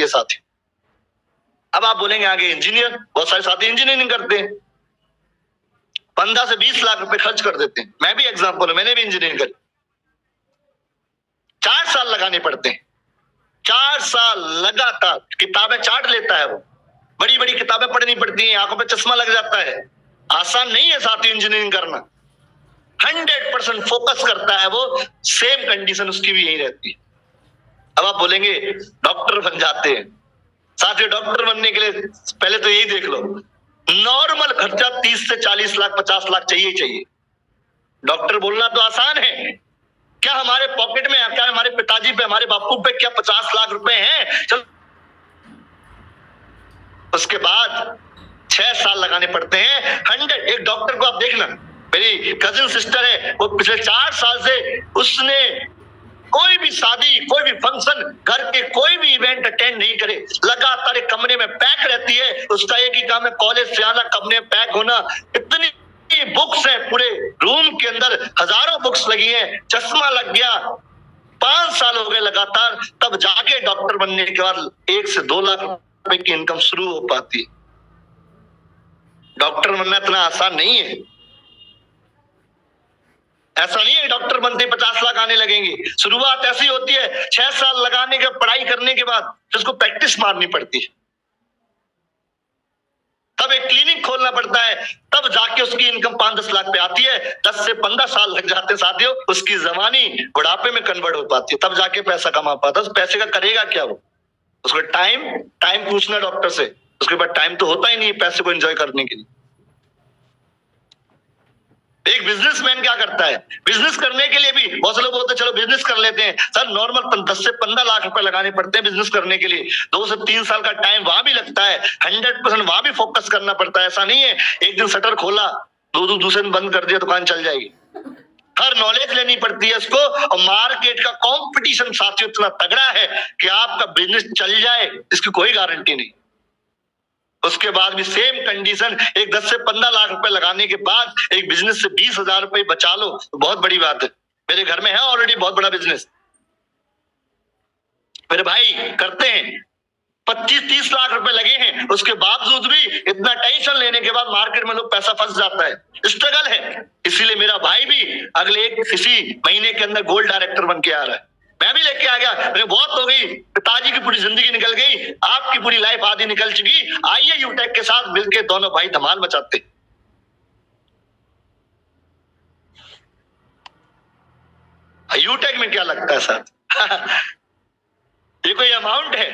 है साथी। अब आप बोलेंगे आगे इंजीनियर, बहुत सारे साथी इंजीनियरिंग करते हैं, 15 से 20 लाख रुपए खर्च कर देते हैं। मैं भी एग्जाम्पल हूं, मैंने भी इंजीनियरिंग करी। 4 साल लगाने पड़ते हैं, 4 साल लगातार किताबें चाट लेता है वो, बड़ी बड़ी किताबें पढ़नी पड़ती हैं, आंखों पे चश्मा लग जाता है। आसान नहीं है साथी इंजीनियरिंग करना। 100% फोकस करता है वो, सेम कंडीशन उसकी भी यही रहती है। अब आप बोलेंगे डॉक्टर बन जाते हैं। साथियों, डॉक्टर बनने के लिए पहले तो यही देख लो, नॉर्मल खर्चा 30 से 40 लाख 50 लाख चाहिए ही चाहिए। डॉक्टर बोलना तो आसान है, क्या हमारे पॉकेट में, क्या हमारे पिताजी पे, हमारे बापू पे क्या 50 लाख रुपए हैं? चलो, उसके बाद 6 साल लगाने पड़ते हैं। 100 एक डॉक्टर को आप देखना, मेरी कजिन सिस्टर है, वो पिछले 4 साल से उसने कोई भी शादी, कोई भी फंक्शन, घर के कोई भी इवेंट अटेंड नहीं करे, लगातार एक कमरे में पैक रहती है। उसका एक ही काम है, कॉलेज से आना, कमरे में पैक होना। इतनी बुक्स है पूरे रूम के अंदर, हजारों बुक्स लगी हैं, चश्मा लग गया। 5 साल हो गए लगातार, तब जाके डॉक्टर बनने के बाद 1 से 2 लाख रुपए की इनकम शुरू हो पाती है। डॉक्टर बनना इतना आसान नहीं है। ऐसा नहीं है डॉक्टर बनते 50 लाख आने लगेंगे। शुरुआत ऐसी होती है, 6 साल लगाने के, पढ़ाई करने के बाद उसको प्रैक्टिस मारनी पड़ती है, तब एक क्लिनिक खोलना पड़ता है, तब जाके उसकी इनकम 5-10 लाख पे आती है। 10 से 15 साल लग जाते हैं साथियों, उसकी जवानी बुढ़ापे में कन्वर्ट हो पाती है, तब जाके पैसा कमा पाता है। उस पैसे का करेगा क्या वो? उसको टाइम पूछना डॉक्टर से, उसके बाद टाइम तो होता ही नहीं है पैसे को एंजॉय करने के लिए। एक बिजनेसमैन क्या करता है, बिजनेस करने के लिए भी बहुत से लोग बोलते हैं चलो बिजनेस कर लेते हैं। सर, नॉर्मल 10 से 15 लाख रुपए लगाने पड़ते हैं बिजनेस करने के लिए। 2 से 3 साल का टाइम वहां भी लगता है, 100% वहां भी फोकस करना पड़ता है। ऐसा नहीं है एक दिन शटर खोला, दूसरे दिन बंद कर दिया, दुकान चल जाएगी। हर नॉलेज लेनी पड़ती है उसको, और मार्केट का कंपटीशन साथियों इतना तगड़ा है कि आपका बिजनेस चल जाए इसकी कोई गारंटी नहीं। उसके बाद भी सेम कंडीशन, एक 10 से 15 लाख रुपए लगाने के बाद एक बिजनेस से 20,000 रुपए बचा लो तो बहुत बड़ी बात है। मेरे घर में है ऑलरेडी बहुत बड़ा बिजनेस, मेरे भाई करते हैं, 25-30 लाख रुपए लगे हैं, उसके बावजूद भी इतना टेंशन लेने के बाद मार्केट में लोग पैसा फंस जाता है, स्ट्रगल है। इसीलिए मेरा भाई भी अगले किसी महीने के अंदर गोल्ड डायरेक्टर बन के आ रहा है, मैं भी लेके आ गया। अरे बहुत हो गई, पिताजी की पूरी जिंदगी निकल गई, आपकी पूरी लाइफ आधी निकल चुकी, आइए यूटेक के साथ मिलके दोनों भाई धमाल मचाते। यूटेक में क्या लगता है सर? ये कोई अमाउंट है?